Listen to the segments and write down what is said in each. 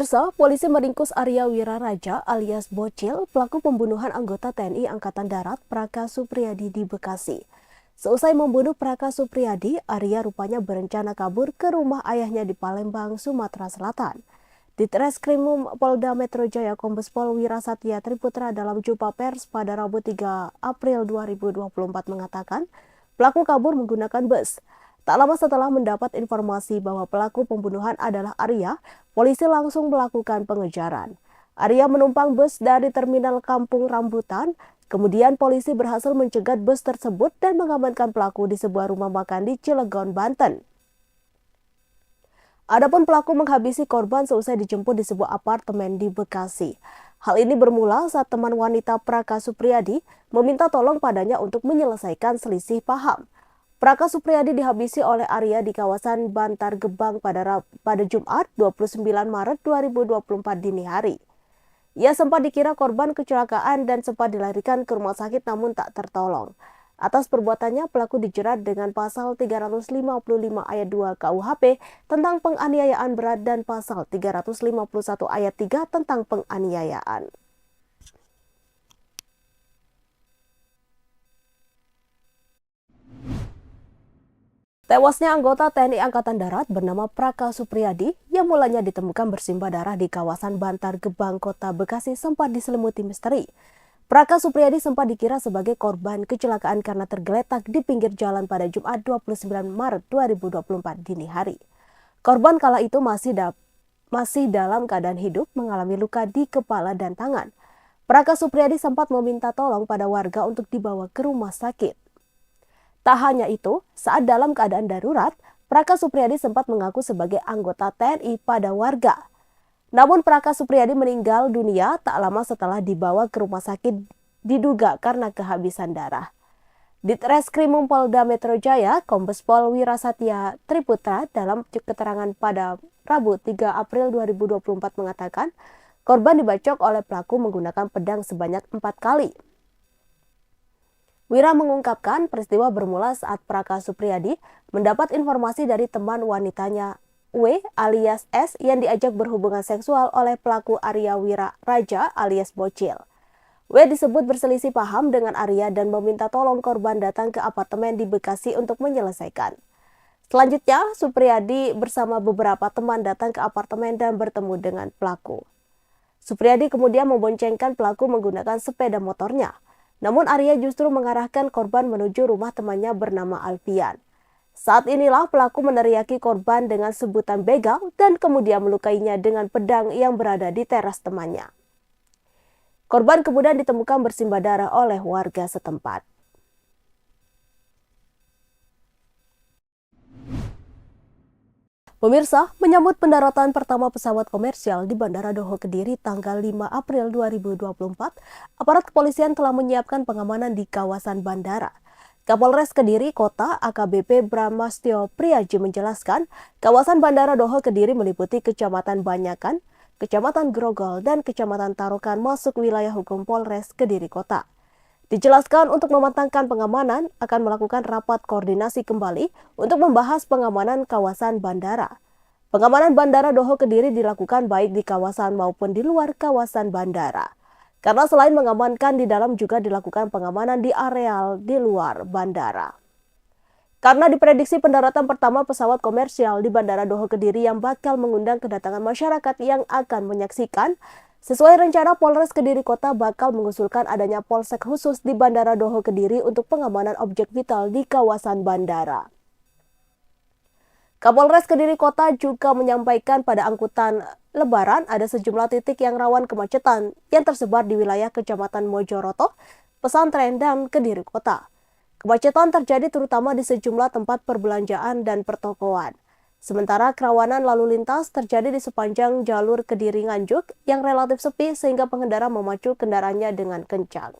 Pemirsa, polisi meringkus Arya Wiraraja alias Bocil, pelaku pembunuhan anggota TNI Angkatan Darat Praka Supriyadi di Bekasi. Seusai membunuh Praka Supriyadi, Arya rupanya berencana kabur ke rumah ayahnya di Palembang, Sumatera Selatan. Di Treskrimum Polda Metro Jaya, Kombes Pol Wirasatya Triputra dalam jumpa pers pada Rabu 3 April 2024 mengatakan, pelaku kabur menggunakan bus. Tak lama setelah mendapat informasi bahwa pelaku pembunuhan adalah Arya, polisi langsung melakukan pengejaran. Arya menumpang bus dari terminal Kampung Rambutan, kemudian polisi berhasil mencegat bus tersebut dan mengamankan pelaku di sebuah rumah makan di Cilegon, Banten. Adapun pelaku menghabisi korban seusai dijemput di sebuah apartemen di Bekasi. Hal ini bermula saat teman wanita Praka Supriyadi meminta tolong padanya untuk menyelesaikan selisih paham. Praka Supriyadi dihabisi oleh Arya di kawasan Bantar Gebang pada Jumat 29 Maret 2024 dini hari. Ia sempat dikira korban kecelakaan dan sempat dilarikan ke rumah sakit namun tak tertolong. Atas perbuatannya, pelaku dijerat dengan pasal 355 ayat 2 KUHP tentang penganiayaan berat dan pasal 351 ayat 3 tentang penganiayaan. Tewasnya anggota TNI Angkatan Darat bernama Praka Supriyadi yang mulanya ditemukan bersimbah darah di kawasan Bantar Gebang, Kota Bekasi sempat diselimuti misteri. Praka Supriyadi sempat dikira sebagai korban kecelakaan karena tergeletak di pinggir jalan pada Jumat 29 Maret 2024 dini hari. Korban kala itu masih dalam keadaan hidup, mengalami luka di kepala dan tangan. Praka Supriyadi sempat meminta tolong pada warga untuk dibawa ke rumah sakit. Tak hanya itu, saat dalam keadaan darurat, Praka Supriyadi sempat mengaku sebagai anggota TNI pada warga. Namun Praka Supriyadi meninggal dunia tak lama setelah dibawa ke rumah sakit diduga karena kehabisan darah. Di Treskrimum Polda Metro Jaya, Kombes Pol Wirasatya Triputra dalam keterangan pada Rabu 3 April 2024 mengatakan, korban dibacok oleh pelaku menggunakan pedang sebanyak 4 kali. Wira mengungkapkan peristiwa bermula saat Praka Supriyadi mendapat informasi dari teman wanitanya W alias S yang diajak berhubungan seksual oleh pelaku Arya Wiraraja alias Bocil. W disebut berselisih paham dengan Arya dan meminta tolong korban datang ke apartemen di Bekasi untuk menyelesaikan. Selanjutnya, Supriyadi bersama beberapa teman datang ke apartemen dan bertemu dengan pelaku. Supriyadi kemudian memboncengkan pelaku menggunakan sepeda motornya. Namun Arya justru mengarahkan korban menuju rumah temannya bernama Alfian. Saat inilah pelaku meneriaki korban dengan sebutan begal dan kemudian melukainya dengan pedang yang berada di teras temannya. Korban kemudian ditemukan bersimbah darah oleh warga setempat. Pemirsa, menyambut pendaratan pertama pesawat komersial di Bandara Doho Kediri tanggal 5 April 2024, aparat kepolisian telah menyiapkan pengamanan di kawasan bandara. Kapolres Kediri Kota AKBP Bramastyo Priyaji menjelaskan, kawasan Bandara Doho Kediri meliputi Kecamatan Banyakan, Kecamatan Grogol, dan Kecamatan Tarukan masuk wilayah hukum Polres Kediri Kota. Dijelaskan untuk mematangkan pengamanan akan melakukan rapat koordinasi kembali untuk membahas pengamanan kawasan bandara. Pengamanan Bandara Doho Kediri dilakukan baik di kawasan maupun di luar kawasan bandara. Karena selain mengamankan di dalam juga dilakukan pengamanan di areal di luar bandara. Karena diprediksi pendaratan pertama pesawat komersial di Bandara Doho Kediri yang bakal mengundang kedatangan masyarakat yang akan menyaksikan, sesuai rencana Polres Kediri Kota bakal mengusulkan adanya polsek khusus di Bandara Doho Kediri untuk pengamanan objek vital di kawasan bandara. Kapolres Kediri Kota juga menyampaikan pada angkutan Lebaran ada sejumlah titik yang rawan kemacetan yang tersebar di wilayah Kecamatan Mojoroto, Pesantren, dan Kediri Kota. Kemacetan terjadi terutama di sejumlah tempat perbelanjaan dan pertokoan. Sementara kerawanan lalu lintas terjadi di sepanjang jalur Kediri Nganjuk yang relatif sepi sehingga pengendara memacu kendaraannya dengan kencang.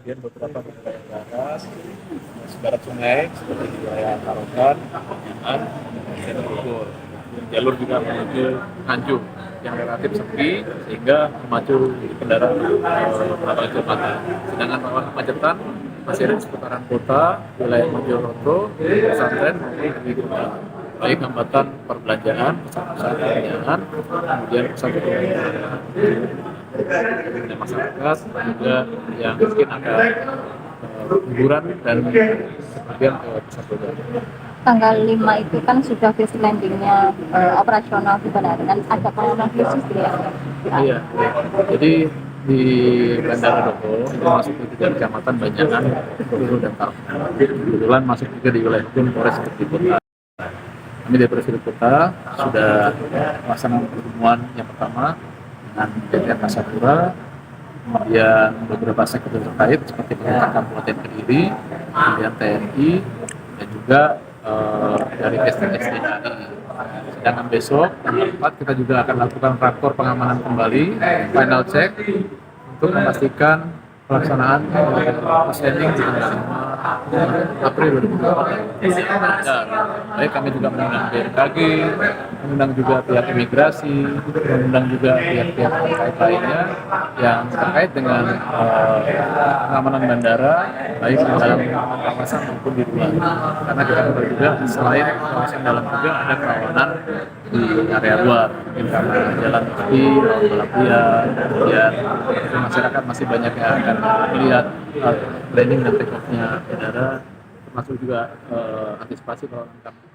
Kemudian beberapa di wilayah barat, barat sungai seperti di wilayah Tarukan, Binaan, dan Bogor. jalur juga menuju Nganjuk yang relatif sepi sehingga memacu kendaraan melalui jembatan. Sedangkan kemacetan masih ada di seputaran kota, wilayah Mojoroto, pesantren maupun di kota. Baik hambatan perbelanjaan, pusat perbelanjaan, kemudian pusat perbelanjaan dan masyarakat juga yang mungkin akan liburan dan kemudian ke pusat perbelanjaan. Tanggal 5 itu kan sudah face landingnya operasional di bandara dan ada pengumuman khusus ya. Iya. Jadi di Bandara Doho itu masuk ke 3 kecamatan Banyangan, Guru dan Taruna. Kebetulan masuk juga di wilayah hukum Polres Kediri Kota. Kami dari Polres Kediri Kota sudah melaksanakan pertemuan yang pertama dengan jajaran Kasatpura, kemudian beberapa sektor terkait seperti pemerintah Kabupaten Kediri, kemudian TNI dan juga dari SDAI. Sedangkan besok tanggal 4 kita juga akan lakukan rakor pengamanan kembali, final check untuk memastikan pelaksanaan landing di tanggal 5 April 2024. Baik, kami juga mengundang BMKG, mengundang juga pihak imigrasi, mengundang juga pihak-pihak terkait lainnya yang terkait dengan pengamanan bandara, baik di dalam kawasan maupun di luar. Karena kita tahu juga selain kawasan dalam juga ada kerawanan di area luar, mungkin karena jalan sepi, balap liar, kemudian masyarakat masih banyak yang akan melihat landing dan take off-nya bandara, termasuk juga antisipasi kalau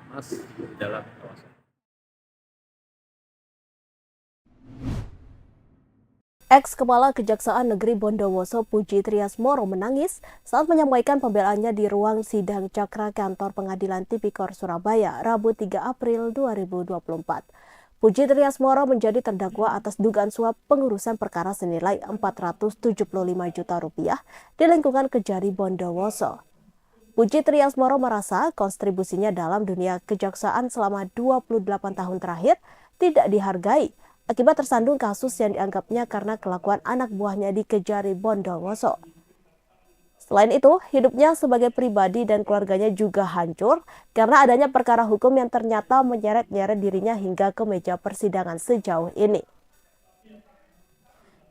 mas di dalam kawasan. Ex-Kepala Kejaksaan Negeri Bondowoso Puji Triasmoro menangis saat menyampaikan pembelaannya di ruang sidang Cakra Kantor Pengadilan Tipikor Surabaya, Rabu 3 April 2024. Puji Triasmoro menjadi terdakwa atas dugaan suap pengurusan perkara senilai Rp475 juta di lingkungan Kejari Bondowoso. Puji Triasmoro merasa kontribusinya dalam dunia kejaksaan selama 28 tahun terakhir tidak dihargai akibat tersandung kasus yang dianggapnya karena kelakuan anak buahnya di Kejari Bondowoso. Selain itu, hidupnya sebagai pribadi dan keluarganya juga hancur karena adanya perkara hukum yang ternyata menyeret-nyeret dirinya hingga ke meja persidangan sejauh ini.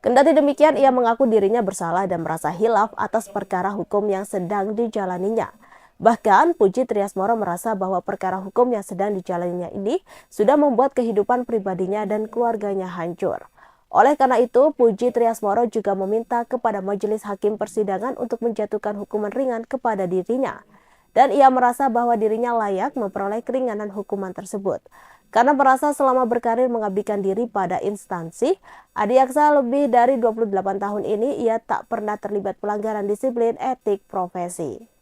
Kendati demikian, ia mengaku dirinya bersalah dan merasa hilaf atas perkara hukum yang sedang dijalaninya. Bahkan, Puji Triasmoro merasa bahwa perkara hukum yang sedang dijalaninya ini sudah membuat kehidupan pribadinya dan keluarganya hancur. Oleh karena itu, Puji Triasmoro juga meminta kepada majelis hakim persidangan untuk menjatuhkan hukuman ringan kepada dirinya. Dan ia merasa bahwa dirinya layak memperoleh keringanan hukuman tersebut. Karena merasa selama berkarir mengabdikan diri pada instansi, Adiaksa lebih dari 28 tahun ini ia tak pernah terlibat pelanggaran disiplin etik profesi.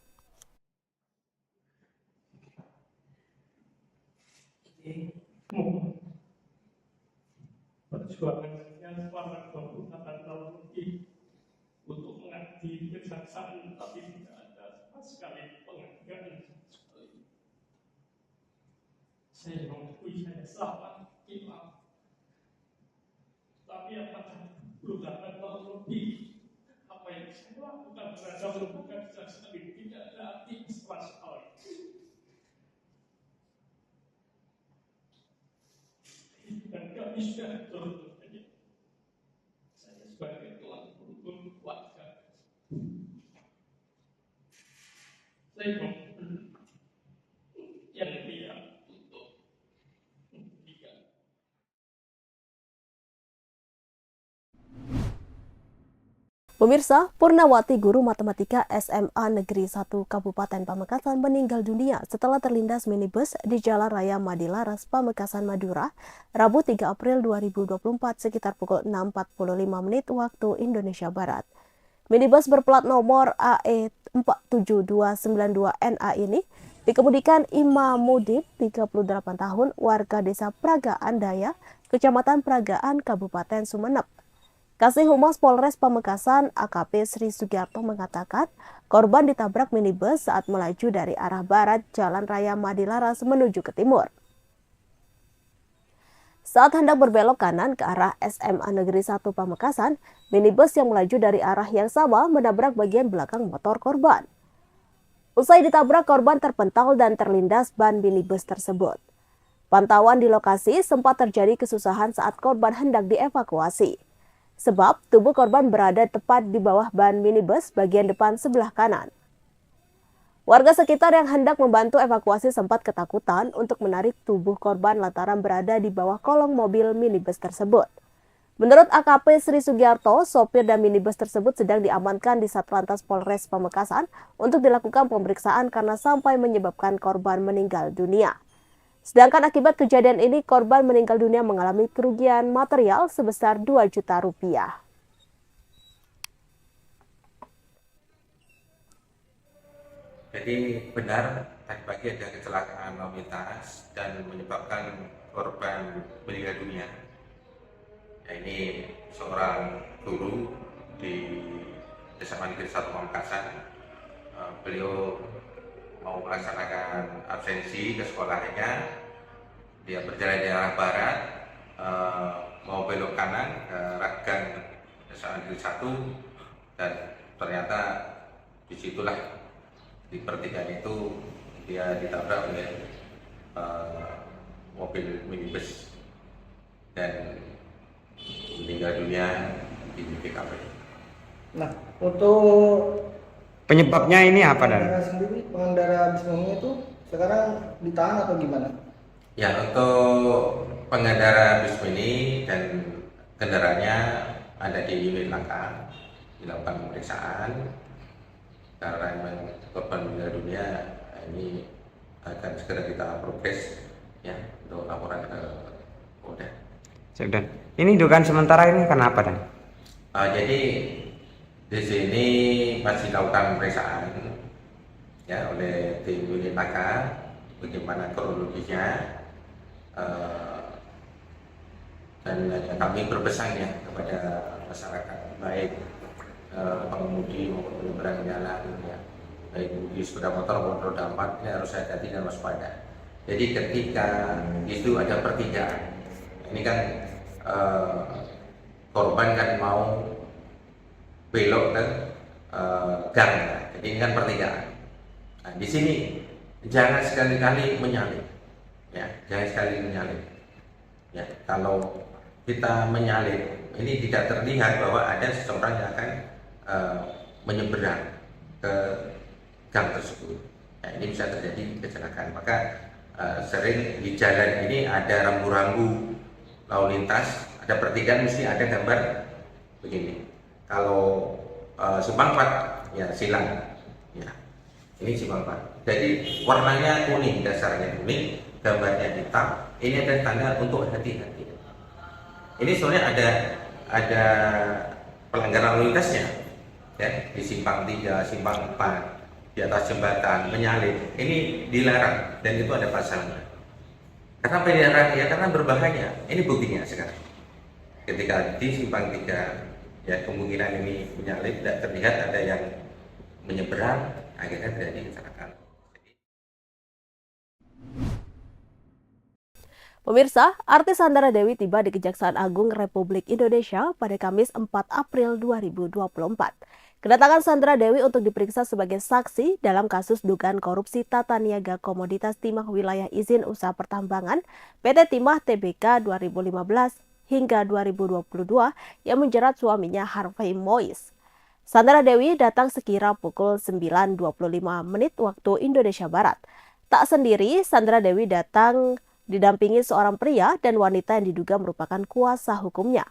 Perjuangannya selama 28 tahun lebih untuk mengabdi kejaksaan, tapi tidak ada sama sekali penghargaan. Saya mengakui saya salah, hilaf. Tapi apakah 28 tahun lebih apa yang saya lakukan terhadap lembaga kejaksaan ini tidak ada arti sama sekali. Dan kami sudah bertanya, saya sebagai tulang punggung keluarga, saya mohon yang dia untuk memberikan. Pemirsa, Purnawati guru matematika SMA Negeri 1 Kabupaten Pamekasan meninggal dunia setelah terlindas minibus di Jalan Raya Madilaras, Pamekasan, Madura, Rabu 3 April 2024 sekitar pukul 6.45 waktu Indonesia Barat. Minibus berplat nomor AE 47292NA ini dikemudikan Imamudin, 38 tahun, warga desa Pragaan Daya, Kecamatan Pragaan, Kabupaten Sumeneb. Kasih Humas Polres Pamekasan AKP Sri Sugiarto mengatakan korban ditabrak minibus saat melaju dari arah barat Jalan Raya Madilaras menuju ke timur. Saat hendak berbelok kanan ke arah SMA Negeri 1 Pamekasan, minibus yang melaju dari arah yang sama menabrak bagian belakang motor korban. Usai ditabrak, korban terpental dan terlindas ban minibus tersebut. Pantauan di lokasi sempat terjadi kesusahan saat korban hendak dievakuasi. Sebab tubuh korban berada tepat di bawah ban minibus bagian depan sebelah kanan. Warga sekitar yang hendak membantu evakuasi sempat ketakutan untuk menarik tubuh korban lantaran berada di bawah kolong mobil minibus tersebut. Menurut AKP Sri Sugiarto, sopir dan minibus tersebut sedang diamankan di Satlantas Polres Pamekasan untuk dilakukan pemeriksaan karena sampai menyebabkan korban meninggal dunia. Sedangkan akibat kejadian ini, korban meninggal dunia mengalami kerugian material sebesar 2 juta rupiah. Jadi benar tadi pagi ada kecelakaan lalu lintas dan menyebabkan korban meninggal dunia. Ya, ini seorang guru di SMA Negeri 1 Pamekasan. Beliau mau melaksanakan absensi ke sekolahnya. Dia berjalan di arah barat, mau belok kanan ke gang SMA Negeri 1, dan ternyata disitulah di pertigaan itu dia ditabrak oleh mobil minibus dan meninggal dunia di TKP. Nah, untuk penyebabnya ini apa dan? Pengendara bis mini itu sekarang ditahan atau gimana? Ya, untuk pengendara bis mini dan kendaraannya ada di unit laka, dilakukan pemeriksaan. Karena memang korban meninggal dunia, ini akan segera kita progres ya untuk laporan ke Polda. Dan ini dugaan sementara ini kenapa dan? Jadi di sini masih dilakukan pemeriksaan ya oleh tim unit laka bagaimana kronologisnya, dan kami berpesan ya kepada masyarakat baik pengemudi maupun penyeberang jalan ya, baik pengemudi sepeda motor maupun roda 4 ini harus hati-hati dan waspada. Jadi ketika itu ada pertigaan, ini kan korban kan mau belok ke gang, jadi ini kan pertigaan. Nah, di sini jangan sekali-kali menyalip, ya, jangan sekali menyalip. Ya, kalau kita menyalip, ini tidak terlihat bahwa ada seseorang yang akan menyeberang ke gang tersebut. Nah, ini bisa terjadi kecelakaan. Maka sering di jalan ini ada rambu-rambu lalu lintas, ada pertigaan mesti ada gambar begini. Kalau simpang 4 ya silang, ya ini simpang 4. Jadi warnanya kuning, dasarnya kuning, gambarnya hitam. Ini ada tanda untuk hati-hati. Ini sebenarnya ada pelanggaran lalu lintasnya, ya, di simpang 3, simpang 4, di atas jembatan, menyalip. Ini dilarang dan itu ada pasalnya. Karena dilarang ya karena berbahaya. Ini buktinya sekarang. Ketika di simpang 3, ya kemungkinan ini menyalip, tidak terlihat ada yang menyeberang, akhirnya terjadi kecelakaan. Pemirsa, artis Sandra Dewi tiba di Kejaksaan Agung Republik Indonesia pada Kamis 4 April 2024. Kedatangan Sandra Dewi untuk diperiksa sebagai saksi dalam kasus dugaan korupsi tata niaga komoditas timah wilayah izin usaha pertambangan PT Timah Tbk 2015 hingga 2022 yang menjerat suaminya Harvey Mois. Sandra Dewi datang sekira pukul 9.25 waktu Indonesia Barat. Tak sendiri, Sandra Dewi datang didampingi seorang pria dan wanita yang diduga merupakan kuasa hukumnya.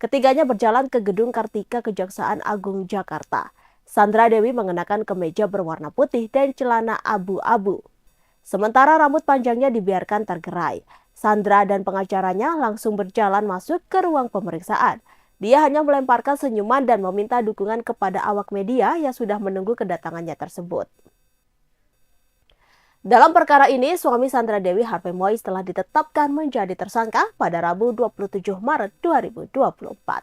Ketiganya berjalan ke Gedung Kartika Kejaksaan Agung Jakarta. Sandra Dewi mengenakan kemeja berwarna putih dan celana abu-abu. Sementara rambut panjangnya dibiarkan tergerai. Sandra dan pengacaranya langsung berjalan masuk ke ruang pemeriksaan. Dia hanya melemparkan senyuman dan meminta dukungan kepada awak media yang sudah menunggu kedatangannya tersebut. Dalam perkara ini, suami Sandra Dewi Harvey Mois telah ditetapkan menjadi tersangka pada Rabu 27 Maret 2024.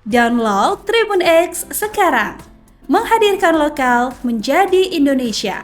Download Tribun X sekarang, menghadirkan lokal menjadi Indonesia.